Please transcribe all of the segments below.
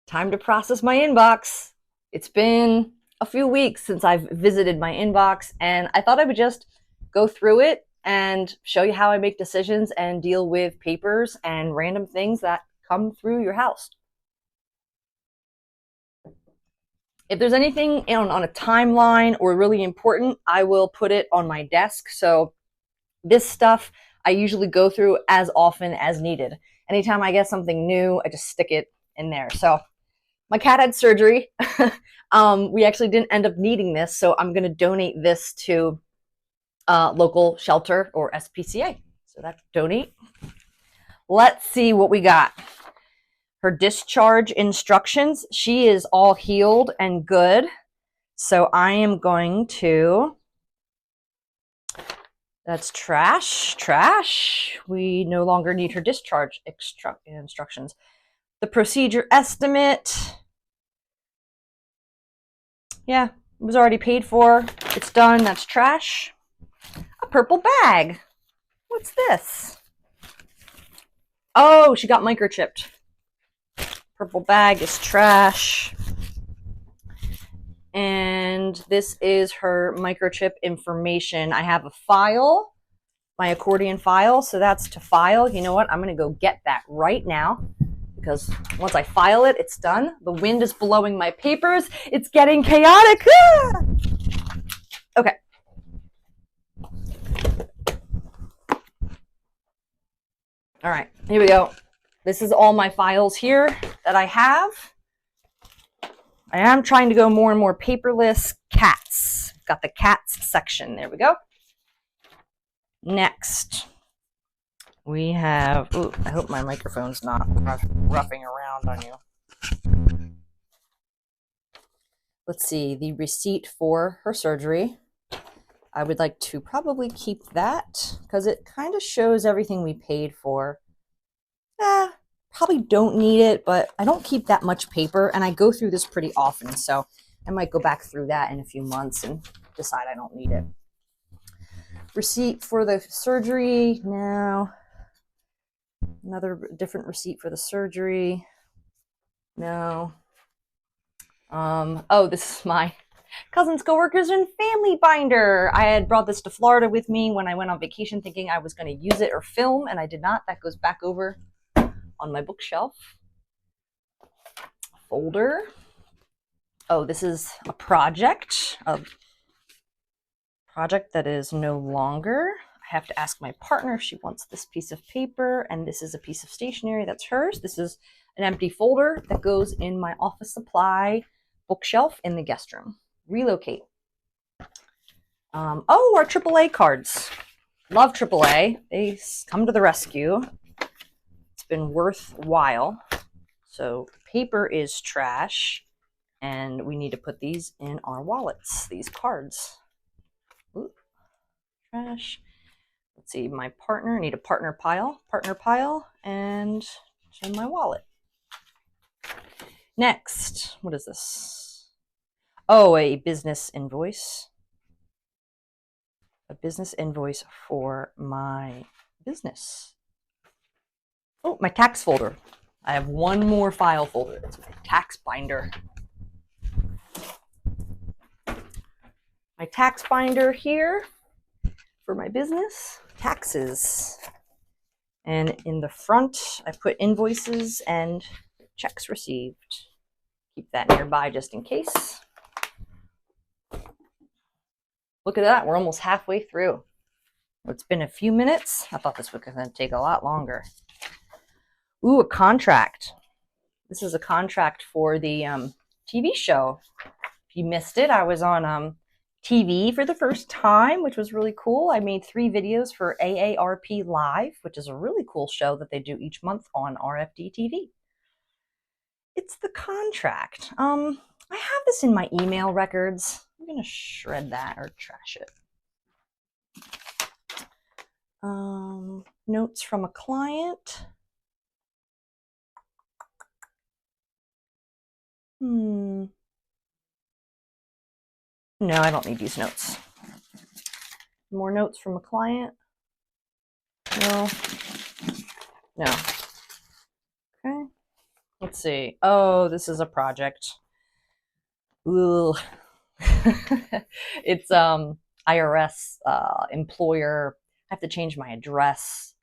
Time to process my inbox. It's been a few weeks since I've visited my inbox, and I thought I would just go through it and show you how I make decisions and deal with papers and random things that come through your house. If there's anything on a timeline or really important, I will put it on my desk. So this stuff I usually go through as often as needed. Anytime I get something new, I just stick it in there. So my cat had surgery. We actually didn't end up needing this, so I'm going to donate this to local shelter or SPCA. So that's donate. Let's see what we got. Her discharge instructions. She is all healed and good. So I am going to, that's trash. We no longer need her discharge instructions. The procedure estimate. Yeah, it was already paid for. It's done. That's trash. A purple bag. What's this? Oh, she got microchipped. Purple bag is trash. And this is her microchip information. I have a file, my accordion file, so that's to file. You know what? I'm going to go get that right now because once I file it, it's done. The wind is blowing my papers. It's getting chaotic. Ah! Okay. All right, here we go. This is all my files here that I have. I am trying to go more and more paperless. Cats. Got the cats section. There we go. Next, we have, ooh, I hope my microphone's not roughing around on you. Let's see, the receipt for her surgery. I would like to probably keep that because it kind of shows everything we paid for. Probably don't need it, but I don't keep that much paper, and I go through this pretty often, so I might go back through that in a few months and decide I don't need it. Receipt for the surgery. No. Another different receipt for the surgery. No. Oh, this is my cousin's coworkers and family binder. I had brought this to Florida with me when I went on vacation thinking I was going to use it or film, and I did not. That goes back over on my bookshelf. Folder. Oh, this is a project that is no longer. I have to ask my partner if she wants this piece of paper, and this is a piece of stationery that's hers. This is an empty folder that goes in my office supply bookshelf in the guest room. Relocate. Oh, our AAA cards. Love AAA. They come to the rescue. It's been worthwhile. So paper is trash, and we need to put these in our wallets, these cards. Ooh, trash. Let's see, my partner, I need a partner pile, and it's in my wallet. Next, what is this? Oh, a business invoice. A business invoice for my business. Oh, my tax folder. I have one more file folder. It's my tax binder. My tax binder here for my business. Taxes. And in the front, I put invoices and checks received. Keep that nearby just in case. Look at that. We're almost halfway through. It's been a few minutes. I thought this was going to take a lot longer. Ooh, a contract. This is a contract for the TV show. If you missed it, I was on TV for the first time, which was really cool. I made 3 videos for AARP Live, which is a really cool show that they do each month on RFD TV. It's the contract. I have this in my email records. I'm going to shred that or trash it. Notes from a client. No, I don't need these notes. More notes from a client. No. Okay. Let's see. Oh, this is a project. Ooh. It's IRS employer. I have to change my address.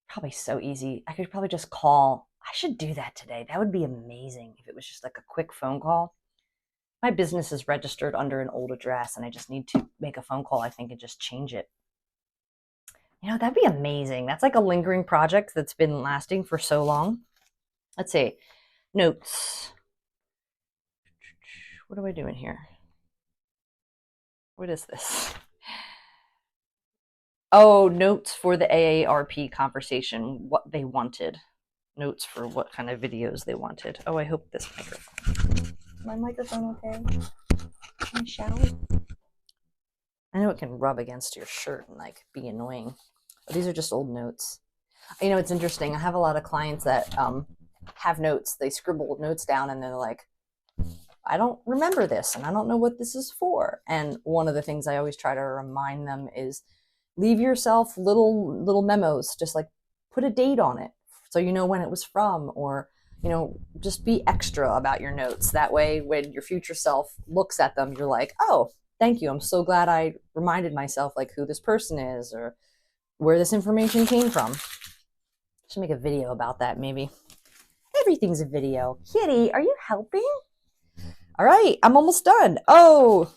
Probably so easy. I could probably just call. I should do that today. That would be amazing if it was just like a quick phone call. My business is registered under an old address and I just need to make a phone call, I think, and just change it. You know, that'd be amazing. That's like a lingering project that's been lasting for so long. Let's see. Notes. What am I doing here? What is this? Oh, notes for the AARP conversation, what they wanted. Notes for what kind of videos they wanted. Oh, I hope this microphone. Is my microphone okay? Can I shower? I know it can rub against your shirt and like be annoying. But these are just old notes. You know, it's interesting. I have a lot of clients that have notes. They scribble notes down and they're like, I don't remember this and I don't know what this is for. And one of the things I always try to remind them is leave yourself little memos, just like put a date on it so you know when it was from, or just be extra about your notes. That way when your future self looks at them, you're like, oh, thank you, I'm so glad I reminded myself like who this person is or where this information came from. I should make a video about that, maybe. Everything's a video. Kitty, are you helping? All right, I'm almost done. Oh,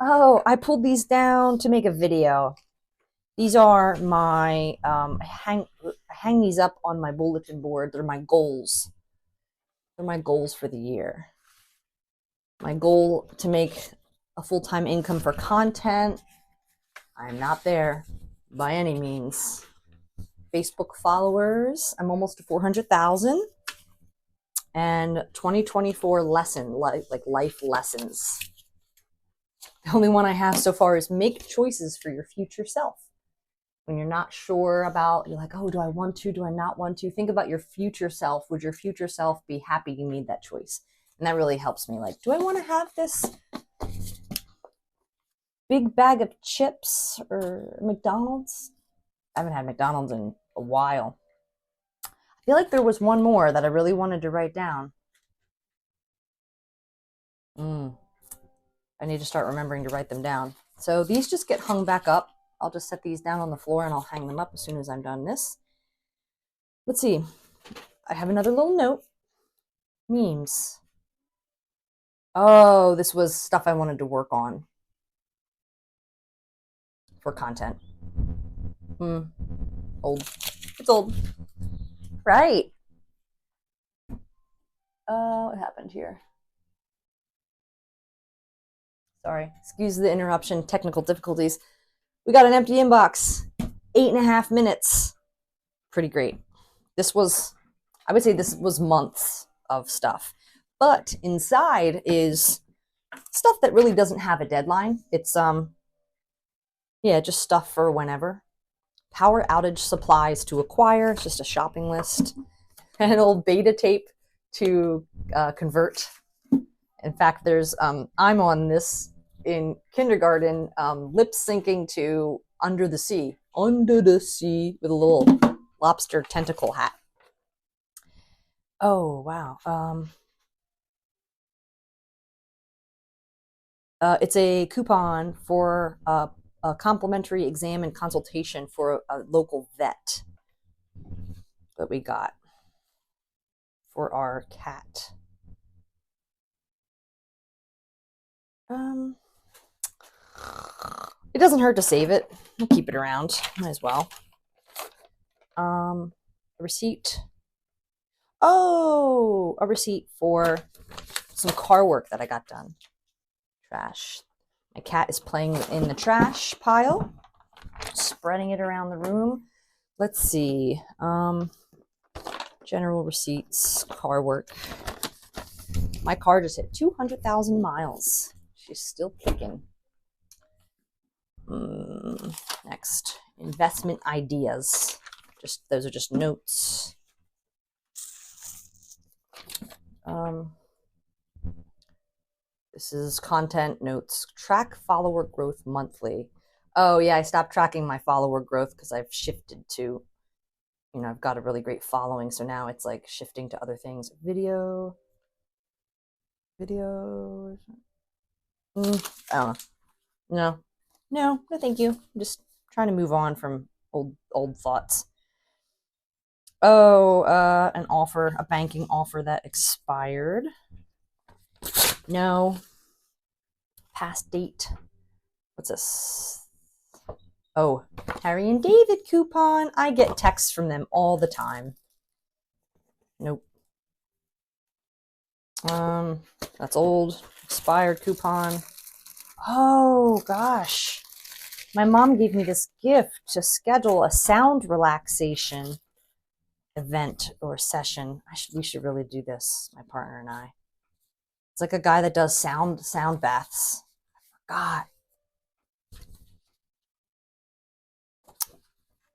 I pulled these down to make a video. These are my, I hang these up on my bulletin board. They're my goals. They're my goals for the year. My goal to make a full-time income for content. I'm not there by any means. Facebook followers, I'm almost to 400,000. And 2024 lesson, like life lessons. The only one I have so far is make choices for your future self. When you're not sure about, you're like, oh, do I want to? Do I not want to? Think about your future self. Would your future self be happy you made that choice? And that really helps me. Like, do I want to have this big bag of chips or McDonald's? I haven't had McDonald's in a while. I feel like there was one more that I really wanted to write down. I need to start remembering to write them down. So these just get hung back up. I'll just set these down on the floor and I'll hang them up as soon as I'm done this. Let's see. I have another little note. Memes. Oh, this was stuff I wanted to work on for content. Old. It's old. Right. What happened here? Sorry. Excuse the interruption. Technical difficulties. We got an empty inbox. 8.5 minutes. Pretty great. I would say this was months of stuff. But inside is stuff that really doesn't have a deadline. It's just stuff for whenever. Power outage supplies to acquire. It's just a shopping list. An old beta tape to convert. In fact, there's I'm on this in kindergarten, lip syncing to Under the Sea with a little lobster tentacle hat. Oh, wow. It's a coupon for a complimentary exam and consultation for a local vet that we got for our cat. It doesn't hurt to save it. I'll keep it around. Might as well. A receipt. Oh, a receipt for some car work that I got done. Trash. My cat is playing in the trash pile, spreading it around the room. Let's see. General receipts, car work. My car just hit 200,000 miles. She's still kicking. Next, investment ideas. Those are just notes. This is content notes. Track follower growth monthly. Oh yeah, I stopped tracking my follower growth because I've shifted to, you know, I've got a really great following, so now it's like shifting to other things. Videos. I don't know. No, thank you. I'm just trying to move on from old thoughts. Oh, a banking offer that expired. No. Past date. What's this? Oh, Harry and David coupon. I get texts from them all the time. Nope. That's old. Expired coupon. Oh, gosh. My mom gave me this gift to schedule a sound relaxation event or session. We should really do this, my partner and I. It's like a guy that does sound baths. God.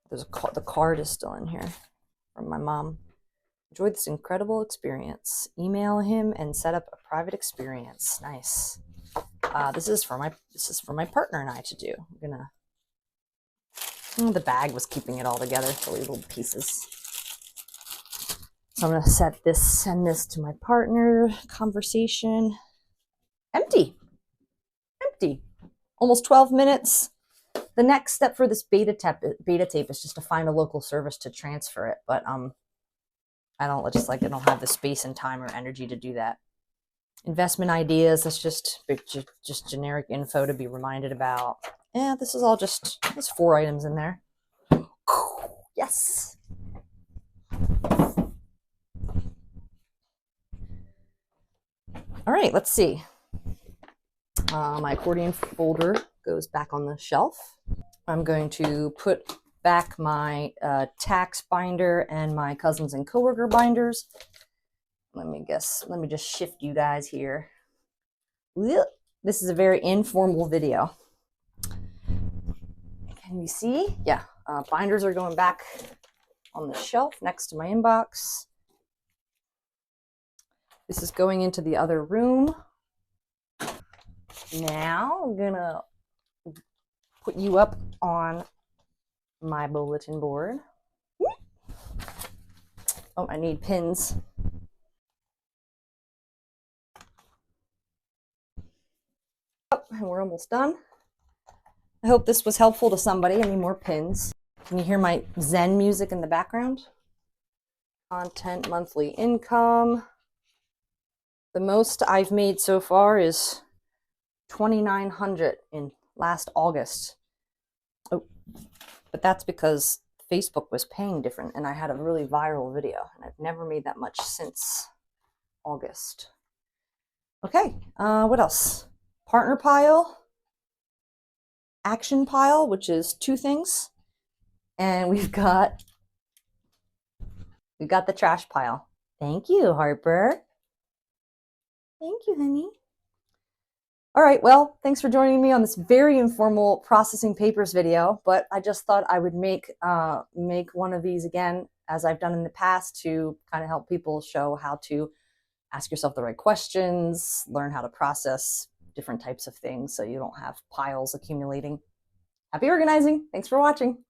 The card is still in here from my mom. Enjoyed this incredible experience. Email him and set up a private experience. Nice. This is for my partner and I to do. I'm gonna. The bag was keeping it all together, the little pieces. So I'm gonna send this to my partner. Conversation. Empty. Almost 12 minutes. The next step for this beta tape is just to find a local service to transfer it, but I don't have the space and time or energy to do that. Investment ideas, that's just generic info to be reminded about. Yeah, this is all there's 4 items in there. Yes. All right, let's see. My accordion folder goes back on the shelf. I'm going to put back my tax binder and my cousins and coworker binders. Let me just shift you guys here. This is a very informal video. Can you see? Yeah, binders are going back on the shelf next to my inbox. This is going into the other room. Now I'm gonna put you up on my bulletin board. Oh, I need pins. Oh, and we're almost done. I hope this was helpful to somebody. I need more pins. Can you hear my Zen music in the background? Content, monthly income. The most I've made so far is $2,900 in last August. Oh, but that's because Facebook was paying different and I had a really viral video and I've never made that much since August. Okay, what else? Partner pile, action pile, which is 2 things. And we've got the trash pile. Thank you, Harper. Thank you, honey. All right, well, thanks for joining me on this very informal processing papers video, but I just thought I would make one of these again, as I've done in the past, to kind of help people show how to ask yourself the right questions, learn how to process different types of things so you don't have piles accumulating. Happy organizing. Thanks for watching.